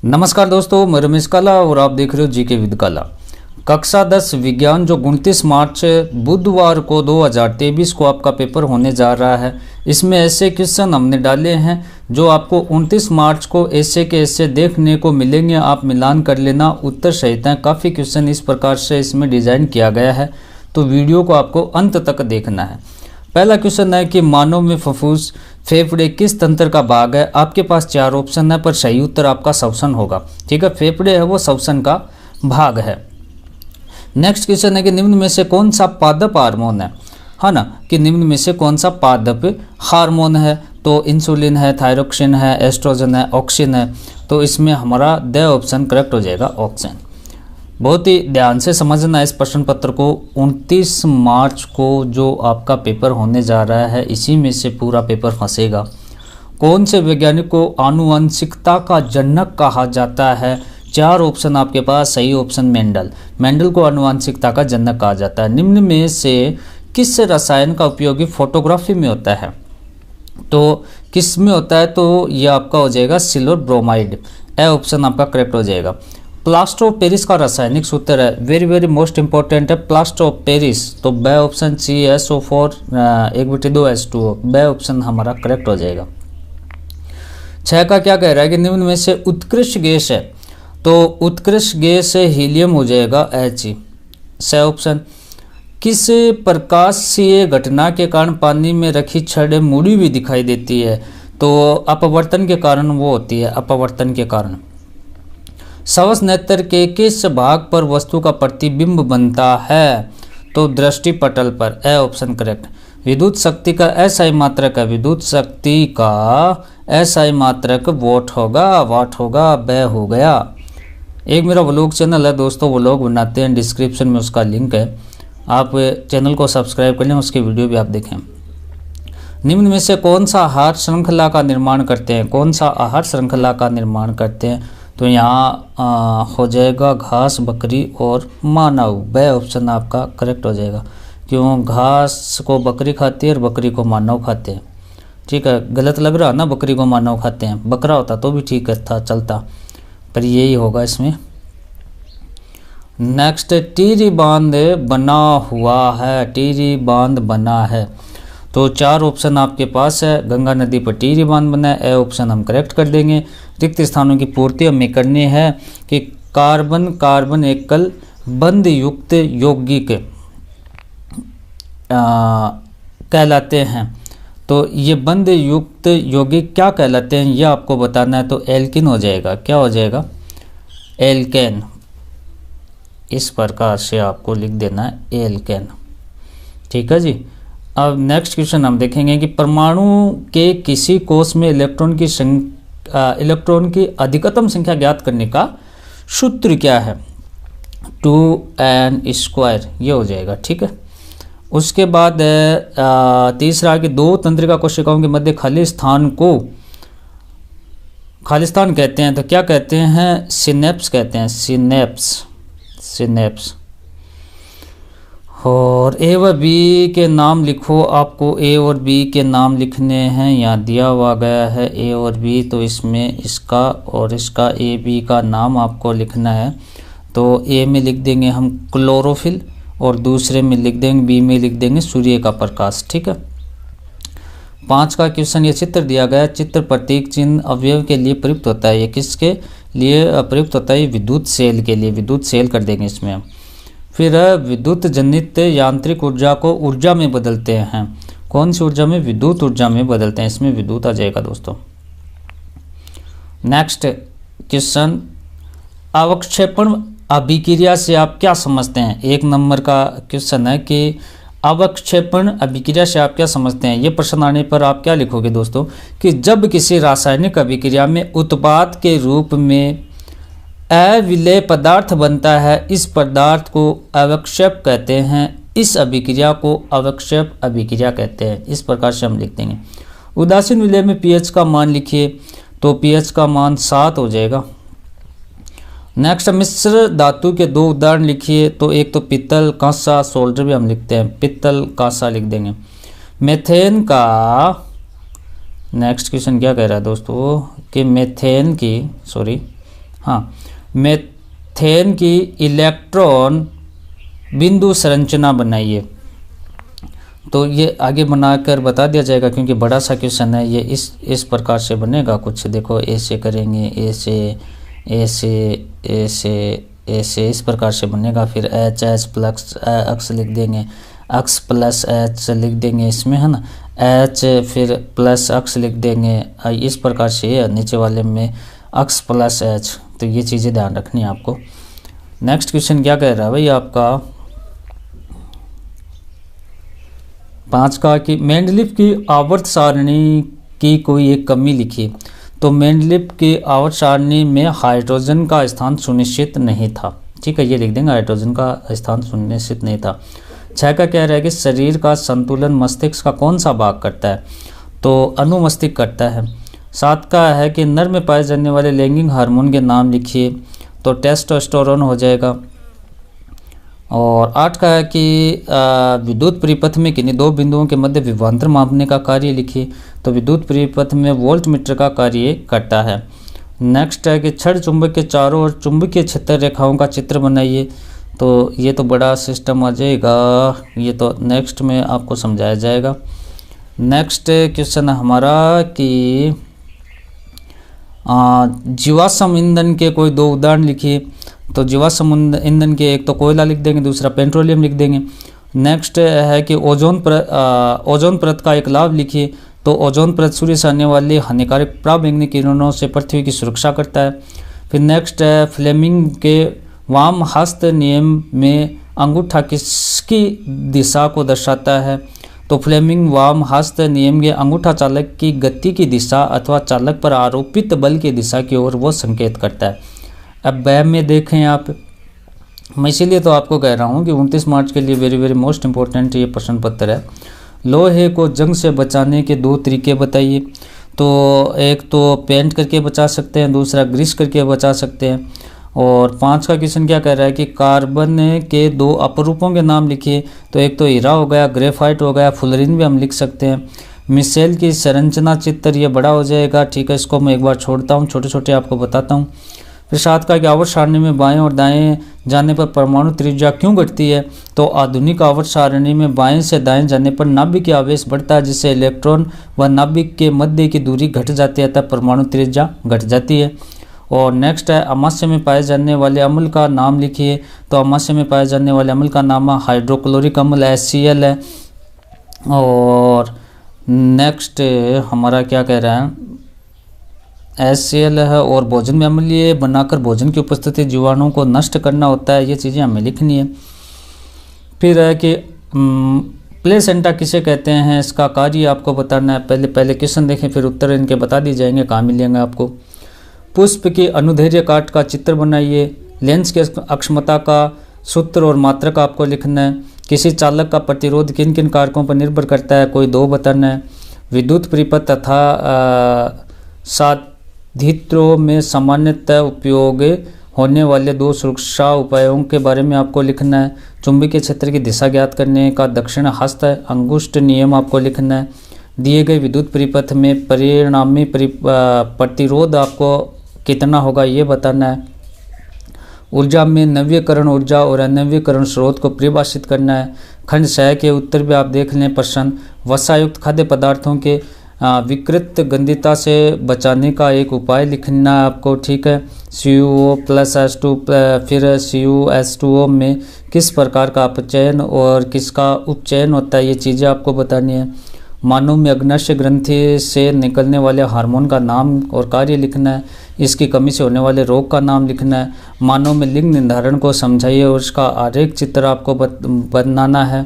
नमस्कार दोस्तों, मैं रमेश काला और आप देख रहे हो जीके विद काला। कक्षा 10 विज्ञान जो 29 मार्च बुधवार को 2023 को आपका पेपर होने जा रहा है। इसमें ऐसे क्वेश्चन हमने डाले हैं जो आपको 29 मार्च को ऐसे के ऐसे देखने को मिलेंगे। आप मिलान कर लेना, उत्तर सहित हैं। काफ़ी क्वेश्चन इस प्रकार से इसमें डिजाइन किया गया है, तो वीडियो को आपको अंत तक देखना है। पहला क्वेश्चन है कि मानव में फुफ्फुस फेफड़े किस तंत्र का भाग है। आपके पास 4 ऑप्शन है, पर सही उत्तर आपका श्वसन होगा। ठीक है, फेफड़े है वो श्वसन का भाग है। नेक्स्ट क्वेश्चन है कि निम्न में से कौन सा पादप हार्मोन है ना, कि निम्न में से कौन सा पादप हार्मोन है। तो इंसुलिन है, थायरोक्सिन है, एस्ट्रोजन है, ऑक्सिन है। तो इसमें हमारा द ऑप्शन करेक्ट हो जाएगा, ऑक्सिन। बहुत ही ध्यान से समझना इस प्रश्न पत्र को। 29 मार्च को जो आपका पेपर होने जा रहा है, इसी में से पूरा पेपर फंसेगा। कौन से वैज्ञानिक को आनुवंशिकता का जनक कहा जाता है। 4 ऑप्शन आपके पास, सही ऑप्शन मेंडल को आनुवंशिकता का जनक कहा जाता है। निम्न में से किस रसायन का उपयोग फोटोग्राफी में होता है। तो किस में होता है, तो ये आपका हो जाएगा सिल्वर ब्रोमाइड। ए ऑप्शन आपका करेक्ट हो जाएगा। प्लास्टर ऑफ पेरिस का रासायनिक सूत्र है, वेरी मोस्ट इंपॉर्टेंट है, प्लास्टर ऑफ पेरिस। तो ब ऑप्शन CaSO4 1/2H2O, ब ऑप्शन हमारा करेक्ट हो जाएगा। 6 का क्या कह रहा है कि निम्न में से उत्कृष्ट गैस है। तो उत्कृष्ट गैस हीलियम हो जाएगा, He। स ऑप्शन किस प्रकाशीय घटना के कारण पानी में रखी छड़ मुड़ी हुई दिखाई देती है। तो अपवर्तन के कारण वो होती है, अपवर्तन के कारण। श्वसन नेत्र के किस भाग पर वस्तु का प्रतिबिंब बनता है। तो दृष्टि पटल पर, ए ऑप्शन करेक्ट। विद्युत शक्ति का एसआई मात्रक है, विद्युत शक्ति का एसआई मात्रक वाट होगा, ब हो गया। एक मेरा व्लॉग चैनल है दोस्तों, व्लॉग बनाते हैं, डिस्क्रिप्शन में उसका लिंक है, आप चैनल को सब्सक्राइब कर लें, उसके वीडियो भी आप देखें। निम्न में से कौन सा आहार श्रृंखला का निर्माण करते हैं, कौन सा आहार श्रृंखला का निर्माण करते हैं। तो यहाँ हो जाएगा घास, बकरी और मानव। ब ऑप्शन आपका करेक्ट हो जाएगा, क्यों घास को बकरी खाती है और बकरी को मानव खाते हैं। ठीक है, गलत लग रहा ना, बकरी को मानव खाते हैं, बकरा होता तो भी ठीक था, चलता, पर यही होगा इसमें। नेक्स्ट, टिहरी बांध बना हुआ है, टिहरी बांध बना है। तो 4 ऑप्शन आपके पास है, गंगा नदी पर टिहरी बांध बना है, ए ऑप्शन हम करेक्ट कर देंगे। रिक्त स्थानों की पूर्ति हमें करनी है कि कार्बन एकल बंध युक्त यौगिक कहलाते हैं। तो ये बंध युक्त यौगिक क्या कहलाते हैं, ये आपको बताना है। तो एल्किन हो जाएगा, क्या हो जाएगा, एल्केन। इस प्रकार से आपको लिख देना है, एल्केन। ठीक है जी। अब नेक्स्ट क्वेश्चन हम देखेंगे कि परमाणु के किसी कोष में इलेक्ट्रॉन की अधिकतम संख्या ज्ञात करने का सूत्र क्या है। 2n², ये हो जाएगा। ठीक है, उसके बाद तीसरा कि 2 तंत्रिका कोशिकाओं के मध्य खाली स्थान को खालिस्तान कहते हैं, तो क्या कहते हैं, सिनेप्स कहते हैं, सिनेप्स। और ए व बी के नाम लिखो, आपको ए और बी के नाम लिखने हैं, यहाँ दिया हुआ गया है ए और बी। तो इसमें इसका और इसका ए बी का नाम आपको लिखना है। तो ए में लिख देंगे हम क्लोरोफिल, और दूसरे में लिख देंगे, बी में लिख देंगे सूर्य का प्रकाश। ठीक है। 5 का क्वेश्चन, ये चित्र दिया गया, चित्र प्रतीक चिन्ह अवयव के लिए प्रयुक्त होता है। ये किसके लिए प्रयुक्त होता है, विद्युत सेल के लिए, विद्युत सेल कर देंगे इसमें हम। फिर विद्युत जनित यांत्रिक ऊर्जा को ऊर्जा में बदलते हैं, कौन सी ऊर्जा में, विद्युत ऊर्जा में बदलते हैं, इसमें विद्युत आ जाएगा दोस्तों। नेक्स्ट क्वेश्चन, अवक्षेपण अभिक्रिया से आप क्या समझते हैं। 1 नंबर का क्वेश्चन है कि अवक्षेपण अभिक्रिया से आप क्या समझते हैं। ये प्रश्न आने पर आप क्या लिखोगे दोस्तों, कि जब किसी रासायनिक अभिक्रिया में उत्पाद के रूप में अविलेय पदार्थ बनता है, इस पदार्थ को अवक्षेप कहते हैं, इस अभिक्रिया को अवक्षेप अभिक्रिया कहते हैं। इस प्रकार से हम लिख देंगे। उदासीन विलेय में pH का मान लिखिए, तो pH का मान 7 हो जाएगा। नेक्स्ट, मिश्र धातु के 2 उदाहरण लिखिए। तो एक तो पित्तल, कांसा, सोल्डर भी हम लिखते हैं, पित्तल कांसा लिख देंगे। मेथेन का नेक्स्ट क्वेश्चन क्या कह रहा है दोस्तों कि मेथेन की हाँ, मेथेन की इलेक्ट्रॉन बिंदु संरचना बनाइए। तो ये आगे बनाकर बता दिया जाएगा क्योंकि बड़ा सा क्वेश्चन है। ये इस प्रकार से बनेगा कुछ, देखो ऐसे करेंगे, ऐसे ऐसे ऐसे ऐसे इस प्रकार से बनेगा। फिर एच एच प्लस एक्स लिख देंगे, एक्स प्लस एच लिख देंगे इसमें, है ना, एच फिर प्लस एक्स लिख देंगे। इस प्रकार से नीचे वाले में एक्स प्लस एच। तो ये चीज़ें ध्यान रखनी है आपको। नेक्स्ट क्वेश्चन क्या कह रहा है भाई आपका 5 का कि मेंडलीफ की आवर्त सारणी की कोई एक कमी लिखी। तो मेंडलीफ की आवर्त सारणी में हाइड्रोजन का स्थान सुनिश्चित नहीं था। ठीक है, ये लिख देंगे, हाइड्रोजन का स्थान सुनिश्चित नहीं था। 6 का कह रहा है कि शरीर का संतुलन मस्तिष्क का कौन सा भाग करता है। तो अनुमस्तिष्क करता है। 7 का है कि नर में पाए जाने वाले लैंगिक हार्मोन के नाम लिखिए। तो टेस्टोस्टेरोन हो जाएगा। और 8 का है कि विद्युत परिपथ में किन्हीं दो बिंदुओं के मध्य विभवांतर मापने का कार्य लिखिए। तो विद्युत परिपथ में वोल्ट मीटर का कार्य करता है। नेक्स्ट है कि छड़ चुंबक के चारों ओर चुंबकीय क्षेत्र रेखाओं का चित्र बनाइए। तो ये तो बड़ा सिस्टम आ जाएगा, ये तो नेक्स्ट में आपको समझाया जाएगा। नेक्स्ट क्वेश्चन है हमारा कि जीवाश्म ईंधन के कोई 2 उदाहरण लिखिए। तो जीवाश्म ईंधन के एक तो कोयला लिख देंगे, दूसरा पेट्रोलियम लिख देंगे। नेक्स्ट है कि ओजोन परत का एक लाभ लिखिए। तो ओजोन परत सूर्य से आने वाली हानिकारक पराबैंगनी किरणों से पृथ्वी की सुरक्षा करता है। फिर नेक्स्ट है फ्लेमिंग के वाम हस्त नियम में अंगूठा किसकी दिशा को दर्शाता है। तो फ्लेमिंग वाम हस्त नियम के अंगूठा चालक की गति की दिशा अथवा चालक पर आरोपित बल की दिशा की ओर वो संकेत करता है। अब बैम में देखें आप, मैं इसीलिए तो आपको कह रहा हूँ कि 29 मार्च के लिए वेरी वेरी मोस्ट इम्पोर्टेंट ये प्रश्न पत्र है। लोहे को जंग से बचाने के 2 तरीके बताइए। तो एक तो पेंट करके बचा सकते हैं, दूसरा ग्रीस करके बचा सकते हैं। और 5 का क्वेश्चन क्या कह रहा है कि कार्बन के 2 अपरूपों के नाम लिखिए। तो एक तो हीरा हो गया, ग्रेफाइट हो गया, फुलरिन भी हम लिख सकते हैं। मिसेल की संरचना चित्र ये बड़ा हो जाएगा। ठीक है, इसको मैं एक बार छोड़ता हूँ, छोटे छोटे आपको बताता हूँ। फिर 7 का कि आवर्त सारणी में बाएं और दाएं जाने पर परमाणु त्रिज्या क्यों घटती है। तो आधुनिक आवर्त सारणी में बाएं से दाएं जाने पर नाभिक की आवेश बढ़ता है, जिससे इलेक्ट्रॉन व नाभिक के मध्य की दूरी घट जाती है, तब परमाणु त्रिज्या घट जाती है। और नेक्स्ट है अमाशय में पाए जाने वाले अम्ल का नाम लिखिए। तो अमाशय में पाए जाने वाले अम्ल का नाम हाइड्रोक्लोरिक अम्ल HCl है। और नेक्स्ट हमारा क्या कह रहा है HCl है। और भोजन में अम्लीय बनाकर भोजन की उपस्थिति जीवाणुओं को नष्ट करना होता है, ये चीज़ें हमें लिखनी है। फिर है कि प्लेसेंटा किसे कहते हैं, इसका कार्य आपको बताना है। पहले क्वेश्चन देखें, फिर उत्तर इनके बता दी जाएंगे, कहाँ मिलेंगे आपको। पुष्प की अनुदैर्ध्य काट का चित्र बनाइए। लेंस की अक्षमता का सूत्र और मात्रक आपको लिखना है। किसी चालक का प्रतिरोध किन किन कारकों पर निर्भर करता है, कोई 2 बताना है। विद्युत परिपथ तथा साधित्रों में सामान्यतः उपयोग होने वाले 2 सुरक्षा उपायों के बारे में आपको लिखना है। चुंबकीय क्षेत्र की दिशा ज्ञात करने का दक्षिण हस्त अंगुष्ठ नियम आपको लिखना है। दिए गए विद्युत परिपथ में परिणामी प्रतिरोध आपको कितना होगा ये बताना है। ऊर्जा में नवीकरण ऊर्जा और अनवीकरण स्रोत को परिभाषित करना है। खंड 6 के उत्तर भी आप देख लें प्रश्न। वसायुक्त खाद्य पदार्थों के विकृत गंधिता से बचाने का एक उपाय लिखना है आपको। ठीक है, CuO+H2 फिर CuS2O में किस प्रकार का अपचयन और किसका उपचयन होता है, ये चीज़ें आपको बतानी है। मानव में अग्नाशय ग्रंथि से निकलने वाले हार्मोन का नाम और कार्य लिखना है। इसकी कमी से होने वाले रोग का नाम लिखना है। मानव में लिंग निर्धारण को समझाइए और उसका आरेख चित्र आपको बनाना है।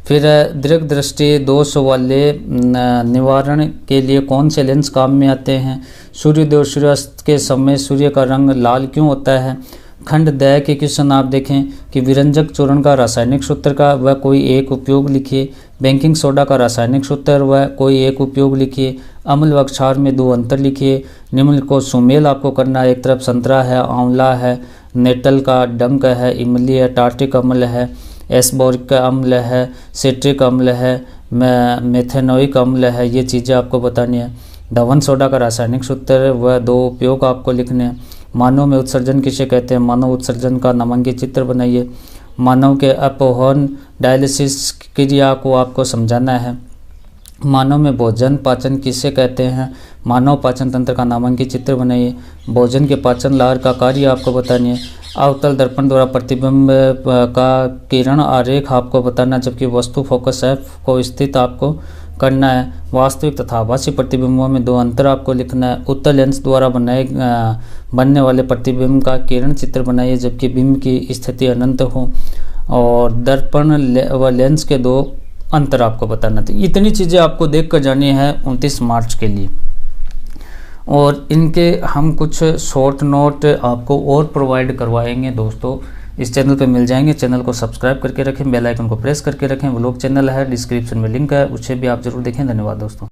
फिर दीर्घ दृष्टि दोष वाले निवारण के लिए कौन से लेंस काम में आते हैं। सूर्योदय और सूर्यास्त के समय सूर्य का रंग लाल क्यों होता है। खंड 10 के क्वेश्चन आप देखें कि विरंजक चूर्ण का रासायनिक सूत्र का वह कोई एक उपयोग लिखिए। बेकिंग सोडा का रासायनिक सूत्र वह कोई एक उपयोग लिखिए। अम्ल व क्षार में 2 अंतर लिखिए। निम्न को सुमेल आपको करना है। एक तरफ संतरा है, आंवला है, नेटल का डंक है, इमली है, टार्टिक अम्ल है, एस्बोरिक अम्ल है, सिट्रिक अम्ल है, मेथेनोइक अम्ल है, ये चीज़ें आपको बतानी है। धवन सोडा का रासायनिक सूत्र वह 2 उपयोग आपको लिखने हैं। मानव में उत्सर्जन किसे कहते हैं, मानव उत्सर्जन का नामांकित चित्र बनाइए। मानव के अपहरण डायलिसिस क्रिया को आपको समझाना है। मानव में भोजन पाचन किसे कहते हैं, मानव पाचन तंत्र का नामांकित चित्र बनाइए। भोजन के पाचन लहर का कार्य आपको बतानी है। अवतल दर्पण द्वारा प्रतिबिंब का किरण आरेख आपको बताना, जबकि वस्तु फोकस एफ को स्थित आपको करना है। वास्तविक तथा आभासी प्रतिबिंबों में दो अंतर आपको लिखना है। उत्तल लेंस द्वारा बनने वाले प्रतिबिंब का किरण चित्र बनाइए, जबकि बिंब की स्थिति अनंत हो। और दर्पण व लेंस के दो अंतर आपको बताना था। इतनी चीज़ें आपको देख कर जानी है 29 मार्च के लिए। और इनके हम कुछ शॉर्ट नोट आपको और प्रोवाइड करवाएंगे दोस्तों, इस चैनल पे मिल जाएंगे। चैनल को सब्सक्राइब करके रखें, बेल आइकन को प्रेस करके रखें। व्लॉग चैनल है, डिस्क्रिप्शन में लिंक है, उसे भी आप जरूर देखें। धन्यवाद दोस्तों।